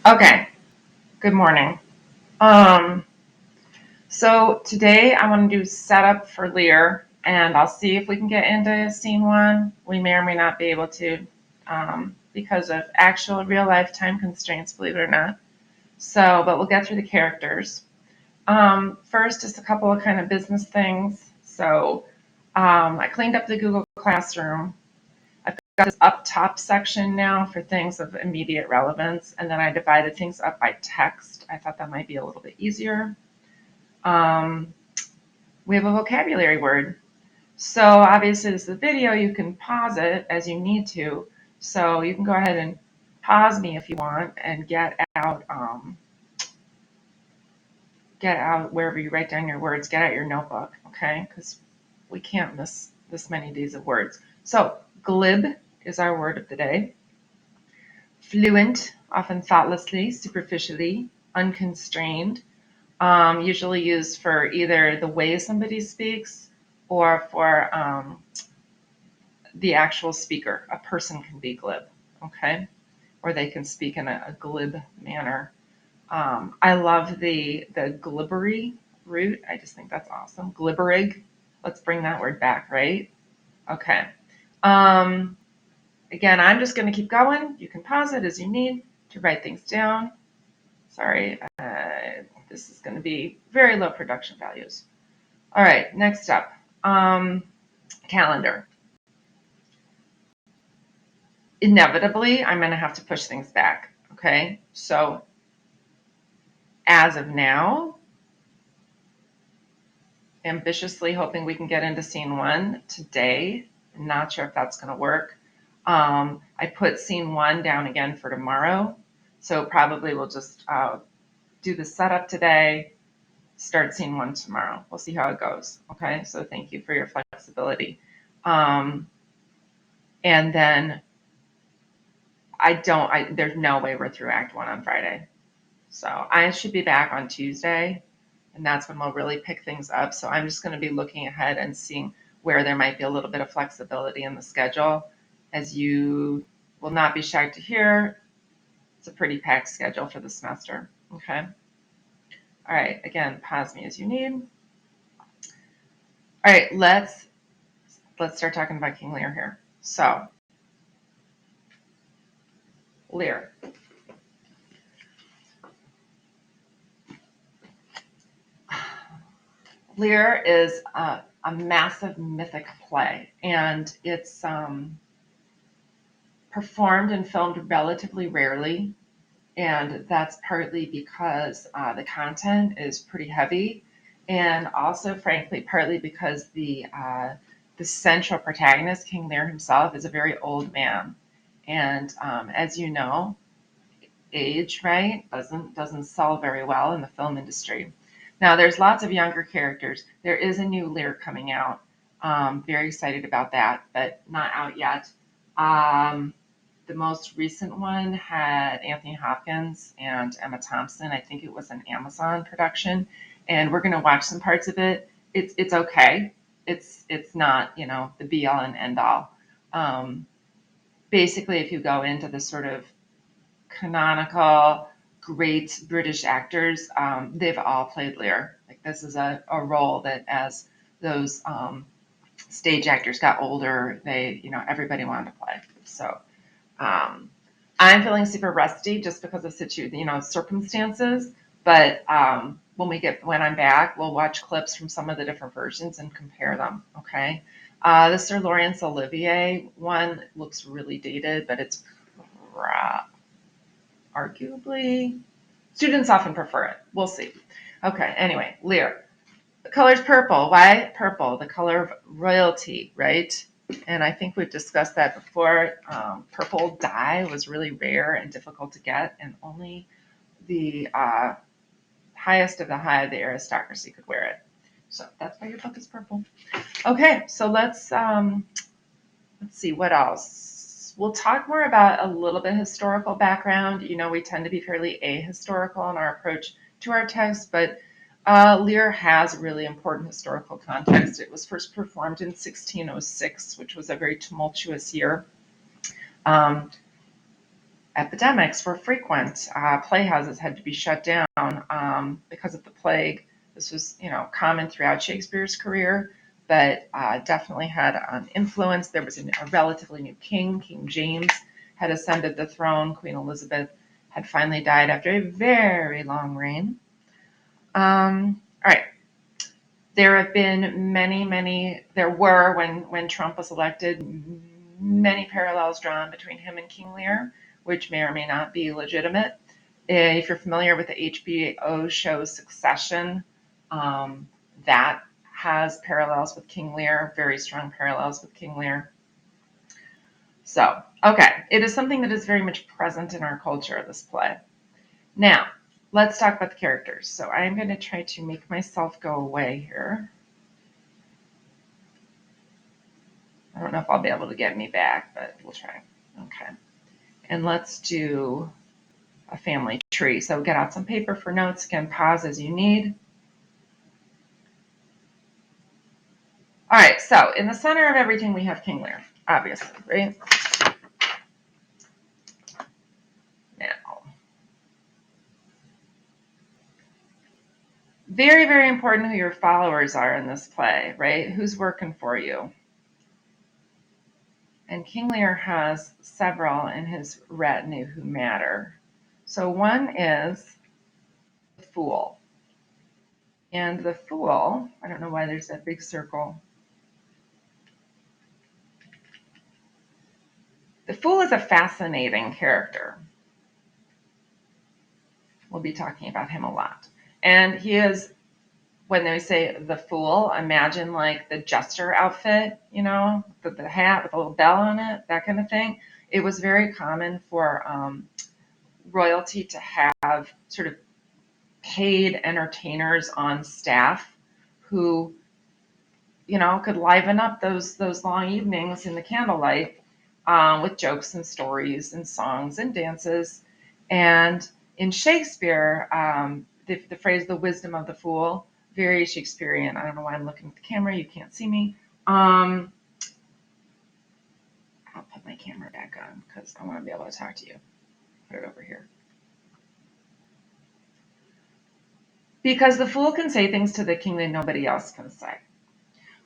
Okay, good morning. Um, so today I want to do setup for Lear, and I'll see if we can get into scene one. We may or may not be able to, because of actual real life time constraints, believe it or not. But we'll get through the characters. First, just a couple of kind of business things. I cleaned up the Google Classroom. I've got this up top section now for things of immediate relevance, and then I divided things up by text. I thought that might be a little bit easier. Um, we have a vocabulary word. So obviously this is a video, you can pause it as you need to. So you can go ahead and pause me if you want and get out wherever you write down your words, get out your notebook, okay? Because we can't miss this many days of words. So glib is our word of the day. Fluent, often thoughtlessly, superficially, unconstrained, usually used for either the way somebody speaks or for the actual speaker. A person can be glib, okay? Or they can speak in a glib manner. I love the glibbery root. I just think that's awesome. Glibberig. Let's bring that word back, right? Okay. Um, Again, I'm just going to keep going. You can pause it as you need to write things down. Sorry, this is going to be very low production values. All right, next up, calendar. Inevitably, I'm going to have to push things back. Okay, so as of now, ambitiously hoping we can get into scene one today. Not sure if that's going to work. I put scene one down again for tomorrow, so probably we'll just do the setup today, start scene one tomorrow. We'll see how it goes. Okay, so thank you for your flexibility. And then there's no way we're through Act One on Friday. So I should be back on Tuesday, and that's when we'll really pick things up. So I'm just going to be looking ahead and seeing where there might be a little bit of flexibility in the schedule. As you will not be shocked to hear, it's a pretty packed schedule for the semester. Okay. All right. Again, pause me as you need. All right. Let's start talking about King Lear here. So Lear. Lear is a massive mythic play, and it's performed and filmed relatively rarely. And that's partly because the content is pretty heavy, and also, frankly, partly because the central protagonist, King Lear himself, is a very old man. And as you know, age, right, doesn't sell very well in the film industry. Now, there's lots of younger characters. There is a new Lear coming out. Very excited about that, but not out yet. Um, the most recent one had Anthony Hopkins and Emma Thompson. I think it was an Amazon production, and we're going to watch some parts of it. It's okay. It's not the be all and end all. Um, Basically, if you go into the sort of canonical great British actors, they've all played Lear. Like this is a role that as those stage actors got older, everybody wanted to play. So um, I'm feeling super rusty just because of circumstances. But when I'm back, we'll watch clips from some of the different versions and compare them. Okay. The Sir Laurence Olivier one looks really dated, but it's arguably students often prefer it. We'll see. Okay. Anyway, Lear. The color's purple. Why purple? The color of royalty, right? And I think we've discussed that before. Purple dye was really rare and difficult to get, and only the highest of the high of the aristocracy could wear it. So that's why your book is purple. Okay, so let's see what else. We'll talk more about a little bit historical background. We tend to be fairly ahistorical in our approach to our text, but Lear has really important historical context. It was first performed in 1606, which was a very tumultuous year. Um, epidemics were frequent. Playhouses had to be shut down because of the plague. This was, common throughout Shakespeare's career, but definitely had an influence. There was a relatively new king. King James had ascended the throne. Queen Elizabeth had finally died after a very long reign. All right. There have been there were, when Trump was elected, many parallels drawn between him and King Lear, which may or may not be legitimate. If you're familiar with the HBO show Succession, that has parallels with King Lear, very strong parallels with King Lear. So, okay, it is something that is very much present in our culture, this play. Now, let's talk about the characters. So I'm going to try to make myself go away here. I don't know if I'll be able to get me back, but we'll try. Okay. And let's do a family tree. So get out some paper for notes. Again, pause as you need. All right, so in the center of everything, we have King Lear, obviously, right? Now, very, very important who your followers are in this play, right? Who's working for you? And King Lear has several in his retinue who matter. So one is the Fool. And the Fool, I don't know why there's that big circle. The Fool is a fascinating character. We'll be talking about him a lot. And he is, when they say the Fool, imagine like the jester outfit, the hat with a little bell on it, that kind of thing. It was very common for royalty to have sort of paid entertainers on staff who, could liven up those long evenings in the candlelight with jokes and stories and songs and dances. And in Shakespeare, the phrase "the wisdom of the fool," very Shakespearean. I don't know why I'm looking at the camera. You can't see me. I'll put my camera back on because I want to be able to talk to you. Put it over here. Because the fool can say things to the king that nobody else can say.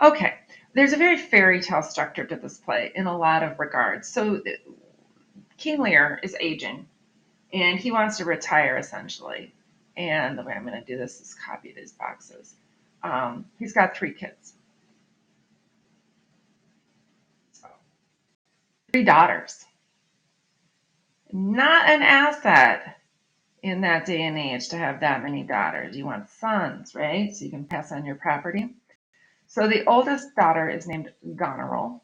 Okay, there's a very fairy tale structure to this play in a lot of regards. So King Lear is aging, and he wants to retire essentially. And the way I'm going to do this is copy these boxes. He's got 3 kids. So, 3 daughters. Not an asset in that day and age to have that many daughters. You want sons, right? So you can pass on your property. So the oldest daughter is named Goneril,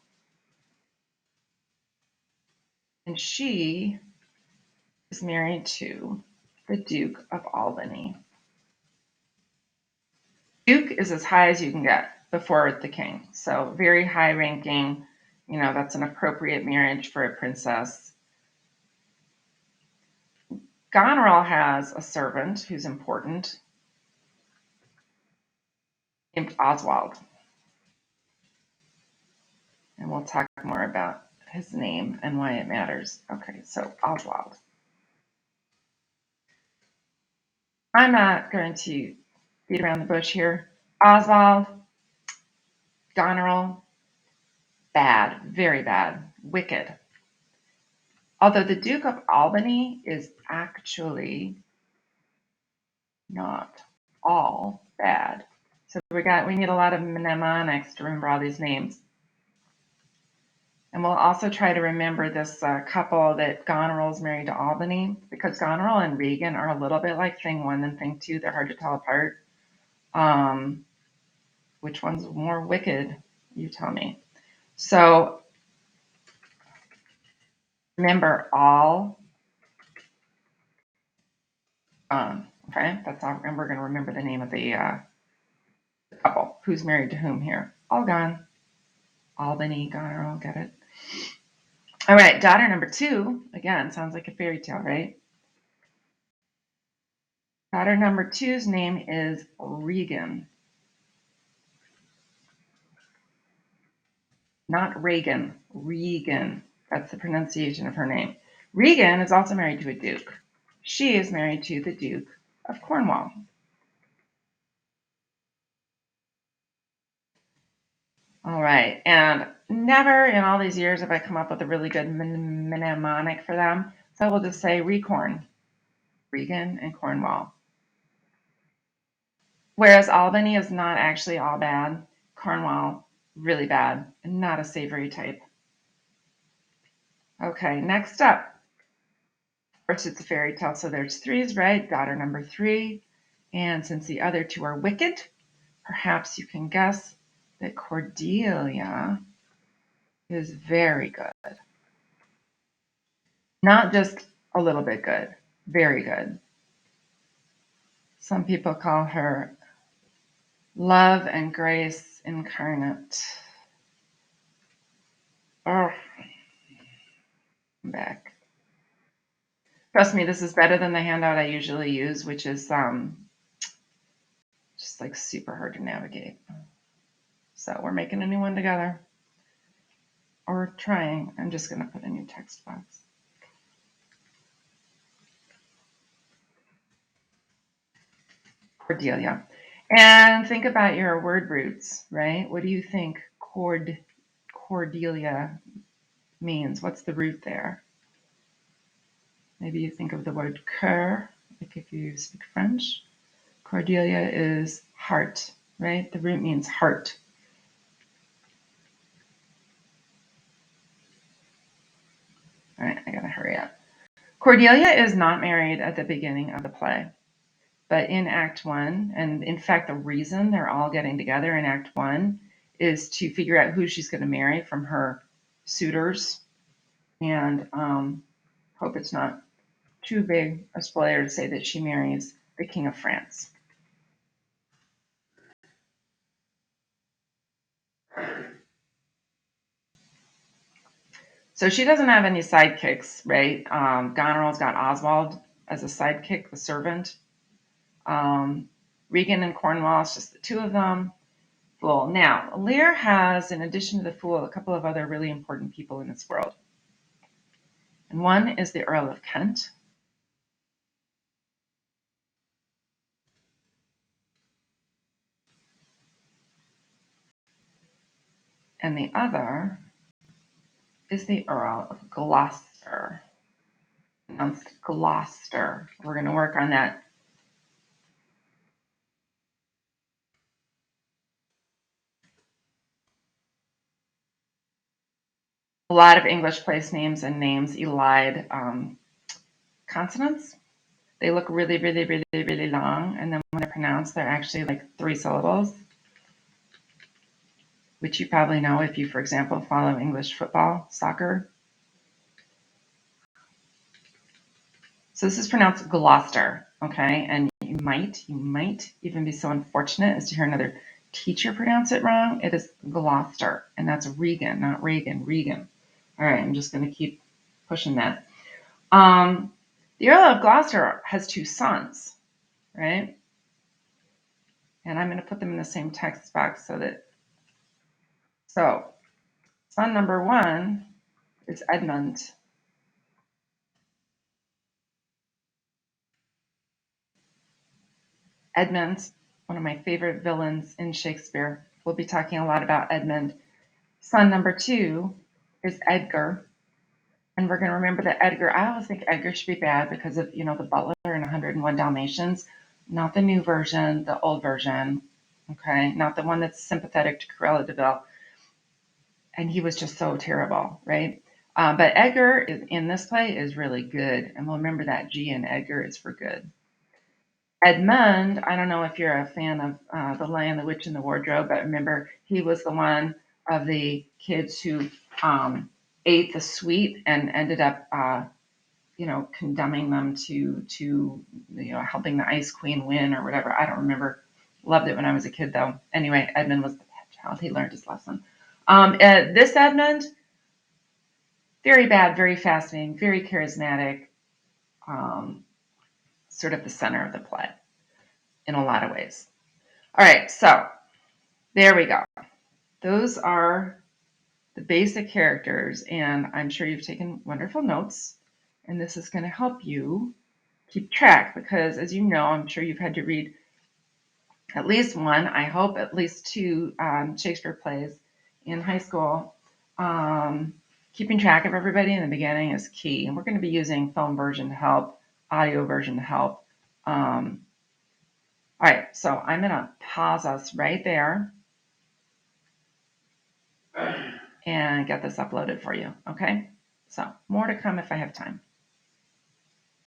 and she is married to the Duke of Albany. Duke is as high as you can get before the king. So very high ranking, that's an appropriate marriage for a princess. Goneril has a servant who's important named Oswald. And we'll talk more about his name and why it matters. Okay, so Oswald. I'm not going to beat around the bush here. Oswald, Goneril, bad, very bad, wicked. Although the Duke of Albany is actually not all bad. So we need a lot of mnemonics to remember all these names. And we'll also try to remember this couple that Goneril is married to Albany, because Goneril and Regan are a little bit like thing 1 and thing 2. They're hard to tell apart. Which one's more wicked? You tell me. So remember all. Okay, that's all. And we're going to remember the name of the couple who's married to whom here. All gone. Albany, Goneril, get it? All right, daughter number 2, again, sounds like a fairy tale, right? Daughter number 2's name is Regan. Not Reagan, Regan. That's the pronunciation of her name. Regan is also married to a duke. She is married to the Duke of Cornwall. All right, and never in all these years have I come up with a really good mnemonic for them, so we'll just say Recorn, Regan and Cornwall. Whereas Albany is not actually all bad, Cornwall, really bad, and not a savory type. Okay, next up. Of course, it's a fairy tale, so there's threes, right? Daughter number 3. And since the other 2 are wicked, perhaps you can guess that Cordelia is very good. Not just a little bit good, very good. Some people call her love and grace incarnate. Oh, I'm back. Trust me, this is better than the handout I usually use, which is just like super hard to navigate. So we're making a new one together. Or trying. I'm just going to put a new text box. Cordelia. And think about your word roots, right? What do you think Cordelia means? What's the root there? Maybe you think of the word cœur, like if you speak French. Cordelia is heart, right? The root means heart. All right, I gotta hurry up. Cordelia is not married at the beginning of the play, but in Act 1, and in fact, the reason they're all getting together in Act 1 is to figure out who she's going to marry from her suitors, and hope it's not too big a spoiler to say that she marries the King of France. So she doesn't have any sidekicks, right? Goneril's got Oswald as a sidekick, the servant. Regan and Cornwall, it's just the 2 of them. Fool. Now, Lear has, in addition to the Fool, a couple of other really important people in this world. And one is the Earl of Kent. And the other is the Earl of Gloucester. Pronounced Gloucester. We're going to work on that. A lot of English place names and names elide consonants. They look really, really, really, really long, and then when they're pronounced, they're actually like 3 syllables, which you probably know if you, for example, follow English football, soccer. So this is pronounced Gloucester, okay? And you might even be so unfortunate as to hear another teacher pronounce it wrong. It is Gloucester, and that's Regan, not Reagan, Regan. All right, I'm just going to keep pushing that. The Earl of Gloucester has 2 sons, right? And I'm going to put them in the same text box so son number 1 is Edmund. Edmund, one of my favorite villains in Shakespeare. We'll be talking a lot about Edmund. Son number 2 is Edgar. And we're going to remember that Edgar, I always think Edgar should be bad because of, the butler in 101 Dalmatians, not the new version, the old version, okay? Not the one that's sympathetic to Cruella de Vil. And he was just so terrible, right? But Edgar in this play is really good. And we'll remember that G in Edgar is for good. Edmund, I don't know if you're a fan of The Lion, the Witch, and the Wardrobe, but remember he was the one of the kids who ate the sweet and ended up, condemning them to helping the Ice Queen win or whatever. I don't remember. Loved it when I was a kid, though. Anyway, Edmund was the bad child. He learned his lesson. This Edmund, very bad, very fascinating, very charismatic, sort of the center of the play in a lot of ways. All right, so there we go. Those are the basic characters, and I'm sure you've taken wonderful notes. And this is going to help you keep track because, as you know, I'm sure you've had to read at least one, I hope at least two Shakespeare plays in high school. Um, Keeping track of everybody in the beginning is key. And we're going to be using film version to help, audio version to help. All right, so I'm going to pause us right there and get this uploaded for you, okay? So more to come if I have time.